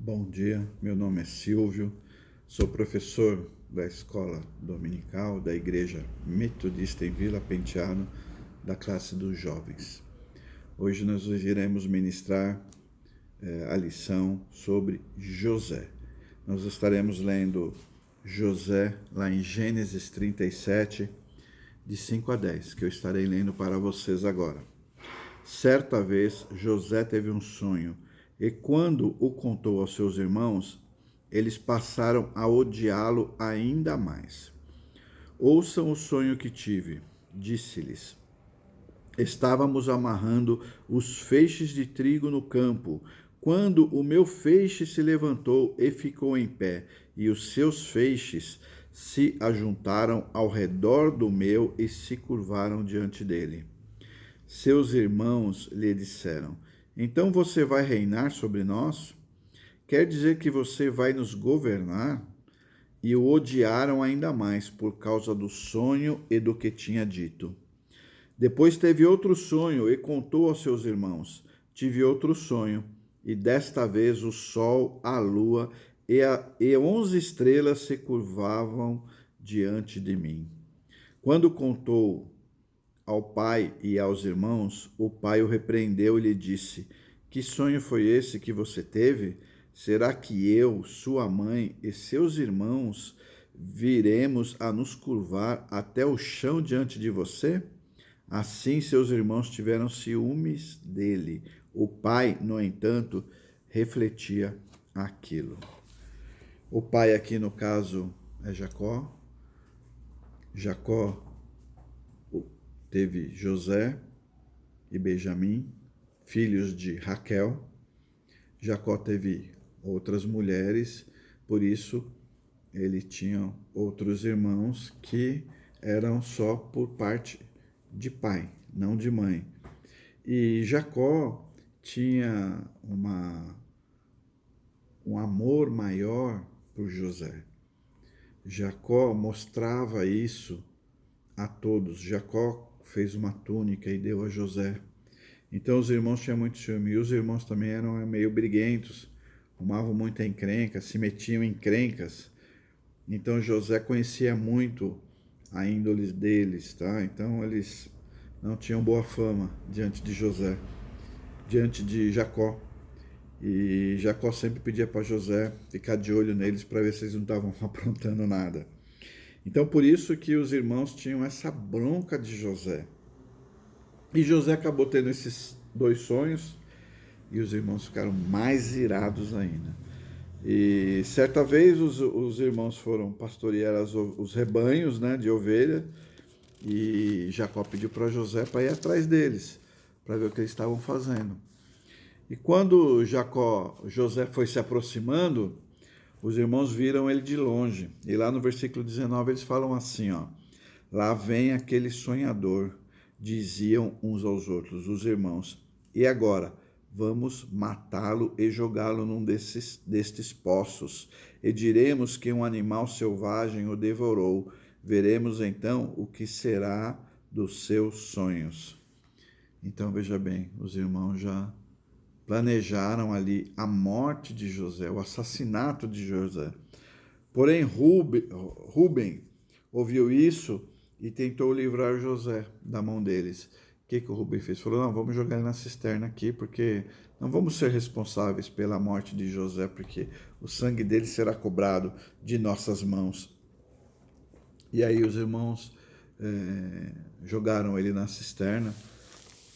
Bom dia, meu nome é Silvio, sou professor da Escola Dominical da Igreja Metodista em Vila Penteado, da classe dos jovens. Hoje nós iremos ministrar a lição sobre José. Nós estaremos lendo José lá em Gênesis 37, de 5 a 10, que eu estarei lendo para vocês agora. Certa vez, José teve um sonho, e quando o contou aos seus irmãos, eles passaram a odiá-lo ainda mais. Ouçam o sonho que tive, disse-lhes. Estávamos amarrando os feixes de trigo no campo, quando o meu feixe se levantou e ficou em pé, e os seus feixes se ajuntaram ao redor do meu e se curvaram diante dele. Seus irmãos lhe disseram: Então você vai reinar sobre nós? Quer dizer que você vai nos governar? E o odiaram ainda mais por causa do sonho e do que tinha dito. Depois teve outro sonho e contou aos seus irmãos: Tive outro sonho, e desta vez o sol, a lua e 11 estrelas se curvavam diante de mim. Quando contou ao pai e aos irmãos, o pai o repreendeu e lhe disse: Que sonho foi esse que você teve? Será que eu, sua mãe e seus irmãos viremos a nos curvar até o chão diante de você? Assim seus irmãos tiveram ciúmes dele. O pai, no entanto, refletia aquilo. O pai aqui no caso é Jacó. Jacó teve José e Benjamim, filhos de Raquel. Jacó teve outras mulheres, por isso ele tinha outros irmãos que eram só por parte de pai, não de mãe. E Jacó tinha um amor maior por José. Jacó mostrava isso a todos. Jacó fez uma túnica e deu a José. Então os irmãos tinham muito ciúme. E os irmãos também eram meio briguentos, arrumavam muita encrenca, se metiam em encrencas. Então José conhecia muito a índole deles, tá? Então eles não tinham boa fama diante de José, diante de Jacó. E Jacó sempre pedia para José ficar de olho neles para ver se eles não estavam aprontando nada. Então, por isso que os irmãos tinham essa bronca de José. E José acabou tendo esses dois sonhos e os irmãos ficaram mais irados ainda. E certa vez os irmãos foram pastorear os rebanhos, né, de ovelha, e Jacó pediu para José para ir atrás deles, para ver o que eles estavam fazendo. E quando José foi se aproximando, os irmãos viram ele de longe. E lá no versículo 19 eles falam assim, ó: Lá vem aquele sonhador, diziam uns aos outros, os irmãos. E agora, vamos matá-lo e jogá-lo num destes poços. E diremos que um animal selvagem o devorou. Veremos então o que será dos seus sonhos. Então veja bem, os irmãos já planejaram ali a morte de José, o assassinato de José. Porém, Rubem ouviu isso e tentou livrar José da mão deles. O que o Rubem fez? Falou: não, vamos jogar ele na cisterna aqui, porque não vamos ser responsáveis pela morte de José, porque o sangue dele será cobrado de nossas mãos. E aí os irmãos jogaram ele na cisterna.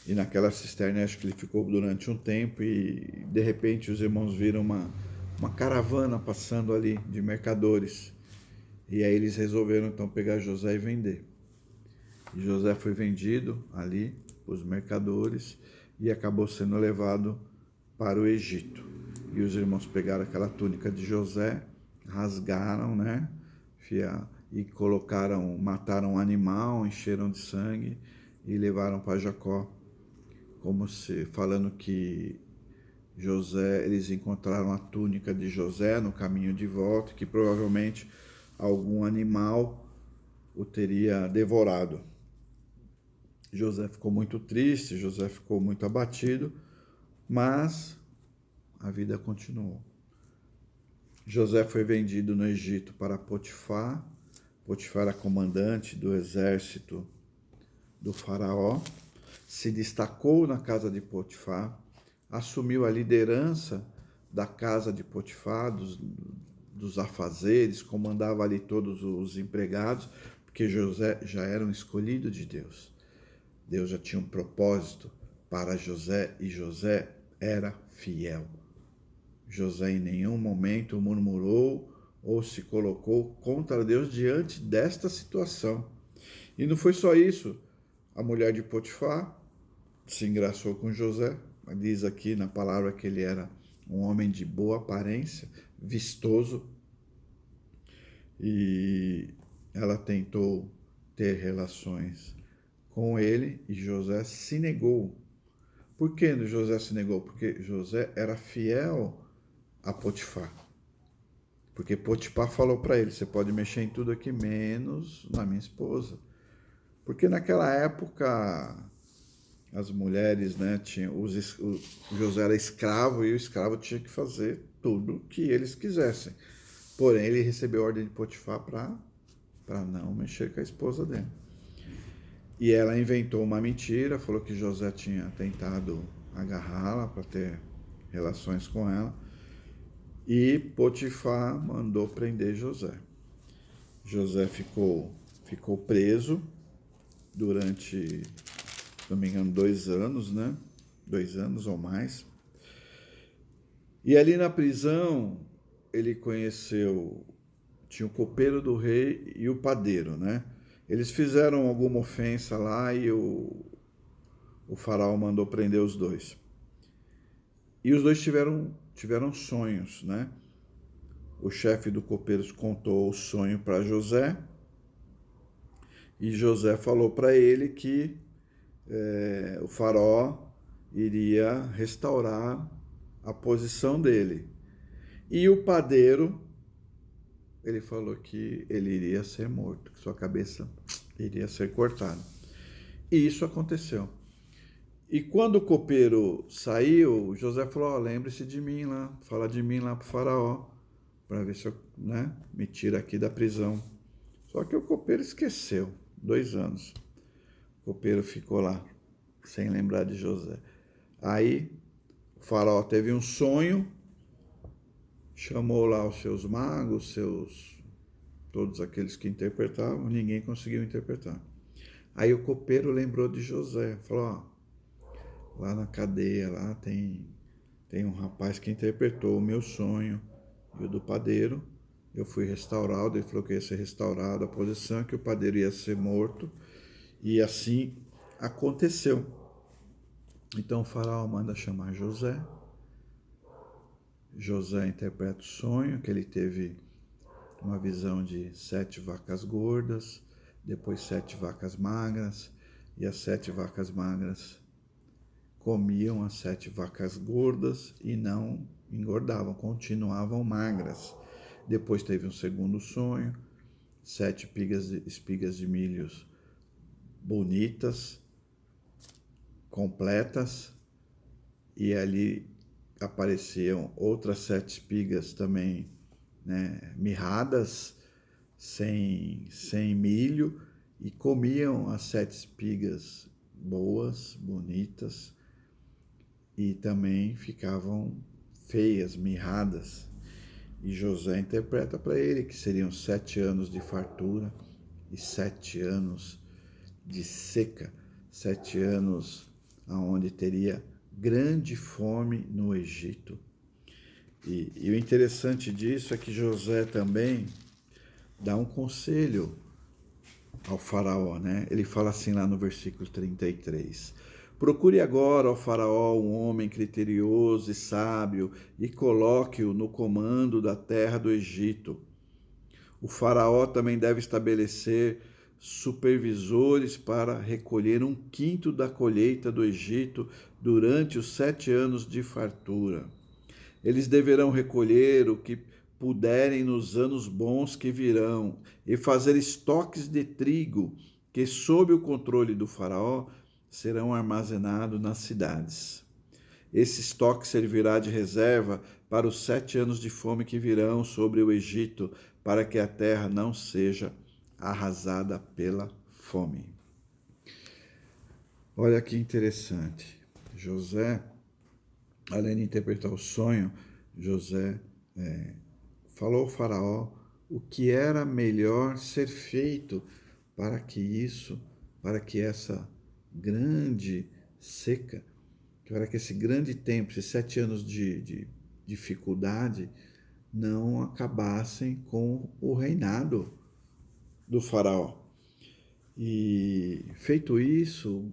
E naquela cisterna, acho que ele ficou durante um tempo e de repente os irmãos viram uma caravana passando ali de mercadores. E aí eles resolveram então pegar José e vender. E José foi vendido ali para os mercadores e acabou sendo levado para o Egito. E os irmãos pegaram aquela túnica de José, rasgaram, né? E colocaram, mataram um animal, encheram de sangue e levaram para Jacó, como se falando que José, eles encontraram a túnica de José no caminho de volta, que provavelmente algum animal o teria devorado. José ficou muito triste, José ficou muito abatido, mas a vida continuou. José foi vendido no Egito para Potifar. Potifar era comandante do exército do faraó. Se destacou na casa de Potifar, assumiu a liderança da casa de Potifar, dos afazeres, comandava ali todos os empregados, porque José já era um escolhido de Deus. Deus já tinha um propósito para José e José era fiel. José em nenhum momento murmurou ou se colocou contra Deus diante desta situação. E não foi só isso. A mulher de Potifar se engraçou com José. Diz aqui na palavra que ele era um homem de boa aparência, vistoso. E ela tentou ter relações com ele e José se negou. Por que José se negou? Porque José era fiel a Potifar. Porque Potifar falou para ele, você pode mexer em tudo aqui, menos na minha esposa. Porque naquela época as mulheres, né, o José era escravo e o escravo tinha que fazer tudo o que eles quisessem. Porém, ele recebeu ordem de Potifar para não mexer com a esposa dele. E ela inventou uma mentira, falou que José tinha tentado agarrá-la para ter relações com ela. E Potifar mandou prender José. José ficou preso durante, se não me engano, 2 anos, né? 2 anos ou mais. E ali na prisão, ele conheceu, tinha o copeiro do rei e o padeiro, né? Eles fizeram alguma ofensa lá e o faraó mandou prender os dois. E os dois tiveram sonhos, né? O chefe do copeiro contou o sonho para José e José falou para ele que o faraó iria restaurar a posição dele. E o padeiro, ele falou que ele iria ser morto, que sua cabeça iria ser cortada. E isso aconteceu. E quando o copeiro saiu, José falou, lembre-se de mim lá, fala de mim lá para o faraó, para ver se eu me tira aqui da prisão. Só que o copeiro esqueceu, 2 anos. O copeiro ficou lá, sem lembrar de José. Aí o faraó teve um sonho, chamou lá os seus magos, todos aqueles que interpretavam, ninguém conseguiu interpretar. Aí o copeiro lembrou de José, falou, lá na cadeia, lá tem um rapaz que interpretou o meu sonho e o do padeiro. Eu fui restaurado, ele falou que ia ser restaurado a posição, que o padeiro ia ser morto. E assim aconteceu. Então o faraó manda chamar José. José interpreta o sonho, que ele teve uma visão de 7 vacas gordas, depois 7 vacas magras, e as 7 vacas magras comiam as 7 vacas gordas e não engordavam, continuavam magras. Depois teve um segundo sonho, 7 espigas de milhos bonitas, completas, e ali apareciam outras 7 espigas também, né, mirradas, sem milho, e comiam as 7 espigas boas, bonitas, e também ficavam feias, mirradas. E José interpreta para ele que seriam 7 anos de fartura e 7 anos de seca, 7 anos onde teria grande fome no Egito. E o interessante disso é que José também dá um conselho ao faraó, né? Ele fala assim lá no versículo 33. Procure agora, ó faraó, um homem criterioso e sábio e coloque-o no comando da terra do Egito. O faraó também deve estabelecer supervisores para recolher 1/5 da colheita do Egito durante os 7 anos de fartura. Eles deverão recolher o que puderem nos anos bons que virão e fazer estoques de trigo que, sob o controle do faraó, serão armazenados nas cidades. Esse estoque servirá de reserva para os 7 anos de fome que virão sobre o Egito, para que a terra não seja arrasada pela fome. Olha que interessante. José, além de interpretar o sonho, José falou ao faraó o que era melhor ser feito para que essa grande seca, para que esse grande tempo, esses 7 anos de dificuldade, não acabassem com o reinado do faraó. E feito isso,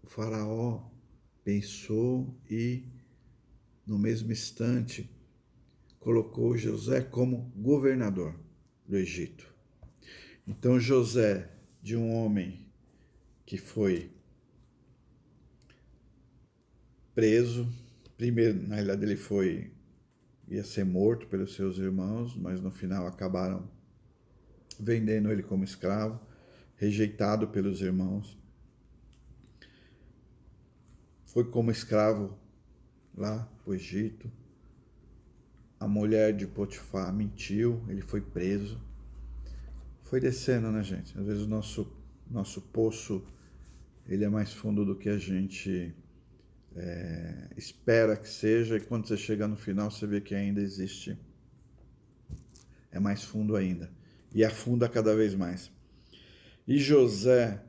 o faraó pensou e, no mesmo instante, colocou José como governador do Egito. Então José, de um homem que foi preso, primeiro, na realidade ele ia ser morto pelos seus irmãos, mas no final acabaram vendendo ele como escravo, rejeitado pelos irmãos. Foi como escravo lá para o Egito. A mulher de Potifar mentiu, ele foi preso. Foi descendo, né, gente? Às vezes o nosso poço ele é mais fundo do que a gente espera que seja, e quando você chega no final você vê que ainda existe, é mais fundo ainda, e afunda cada vez mais. E José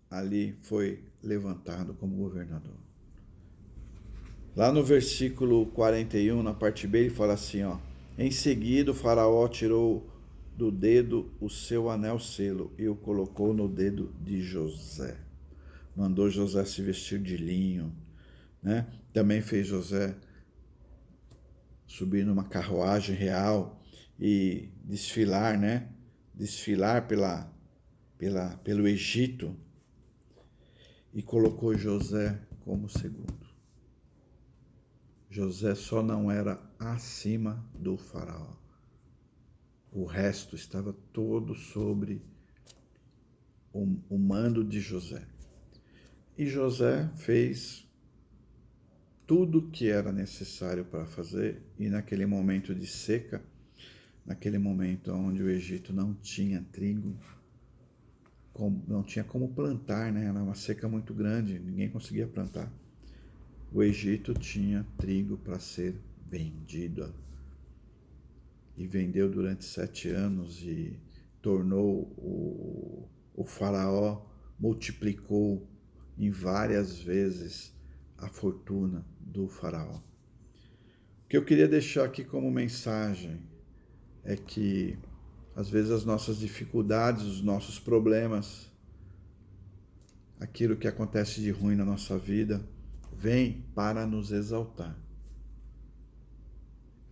ali foi levantado como governador. Lá no versículo 41, na parte B, ele fala assim, ó: em seguida o faraó tirou do dedo o seu anel selo e o colocou no dedo de José. Mandou José se vestir de linho, né? Também fez José subir numa carruagem real e desfilar, né? Desfilar pelo Egito, e colocou José como segundo. José só não era acima do faraó. O resto estava todo sobre o mando de José. E José fez tudo o que era necessário para fazer, e naquele momento de seca, naquele momento onde o Egito não tinha trigo, não tinha como plantar, né? Era uma seca muito grande, ninguém conseguia plantar. O Egito tinha trigo para ser vendido, e vendeu durante 7 anos, e tornou o faraó, multiplicou em várias vezes a fortuna do faraó. O que eu queria deixar aqui como mensagem é que, às vezes, as nossas dificuldades, os nossos problemas, aquilo que acontece de ruim na nossa vida, vem para nos exaltar.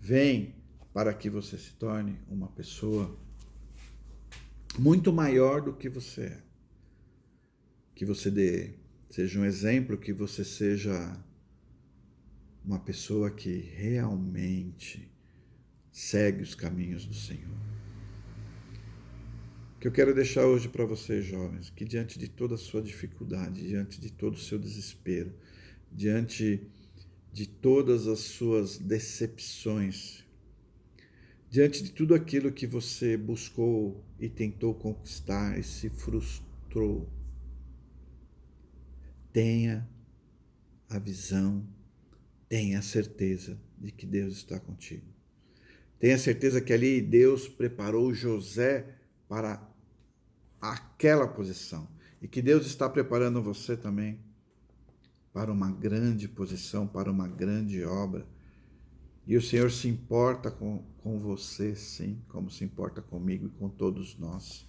Vem para que você se torne uma pessoa muito maior do que você é. Que você seja um exemplo, que você seja uma pessoa que realmente segue os caminhos do Senhor. O que eu quero deixar hoje para vocês, jovens, que diante de toda a sua dificuldade, diante de todo o seu desespero, diante de todas as suas decepções, diante de tudo aquilo que você buscou e tentou conquistar e se frustrou, tenha a visão, tenha a certeza de que Deus está contigo. Tenha certeza que ali Deus preparou José para aquela posição, e que Deus está preparando você também para uma grande posição, para uma grande obra. E o Senhor se importa com você, sim, como se importa comigo e com todos nós.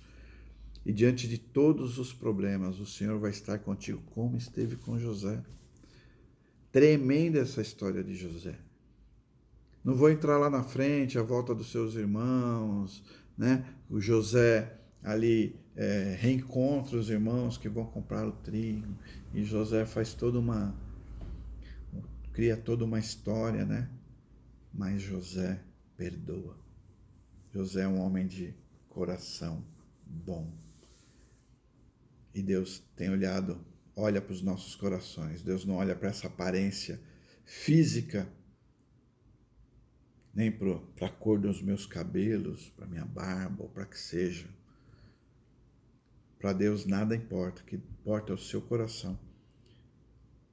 E diante de todos os problemas, o Senhor vai estar contigo, como esteve com José. Tremenda essa história de José. Não vou entrar lá na frente, à volta dos seus irmãos, né? O José ali reencontra os irmãos que vão comprar o trigo, e José cria toda uma história, né? Mas José perdoa. José é um homem de coração bom. E Deus olha para os nossos corações. Deus não olha para essa aparência física, nem para a cor dos meus cabelos, para minha barba, ou para que seja. Para Deus nada importa, o que importa é o seu coração.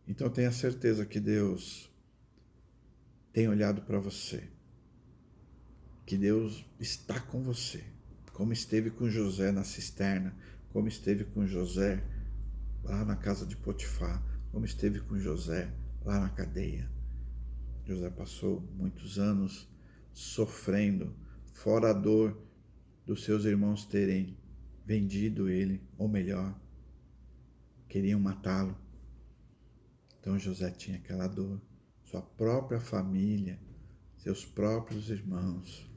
Então tenha certeza que Deus tem olhado para você, que Deus está com você, como esteve com José na cisterna, como esteve com José lá na casa de Potifar, como esteve com José lá na cadeia. José passou muitos anos sofrendo, fora a dor dos seus irmãos terem vendido ele, ou melhor, queriam matá-lo. Então José tinha aquela dor, sua própria família, seus próprios irmãos.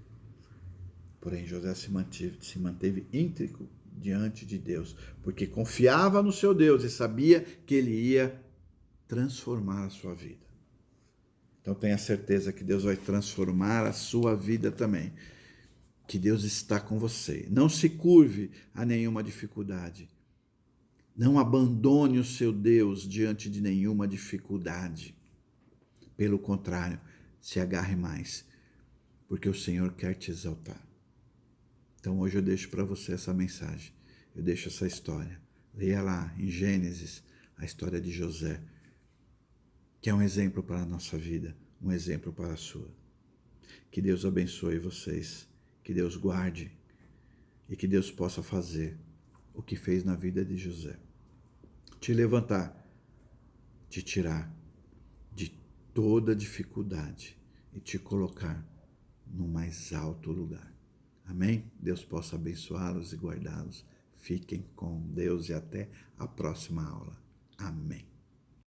Porém, José se manteve íntegro diante de Deus, porque confiava no seu Deus e sabia que ele ia transformar a sua vida. Então tenha certeza que Deus vai transformar a sua vida também, que Deus está com você. Não se curve a nenhuma dificuldade. Não abandone o seu Deus diante de nenhuma dificuldade. Pelo contrário, se agarre mais, porque o Senhor quer te exaltar. Então hoje eu deixo para você essa mensagem, eu deixo essa história. Leia lá em Gênesis a história de José, que é um exemplo para a nossa vida, um exemplo para a sua. Que Deus abençoe vocês, que Deus guarde e que Deus possa fazer o que fez na vida de José. Te levantar, te tirar de toda dificuldade e te colocar no mais alto lugar. Amém? Deus possa abençoá-los e guardá-los. Fiquem com Deus e até a próxima aula. Amém.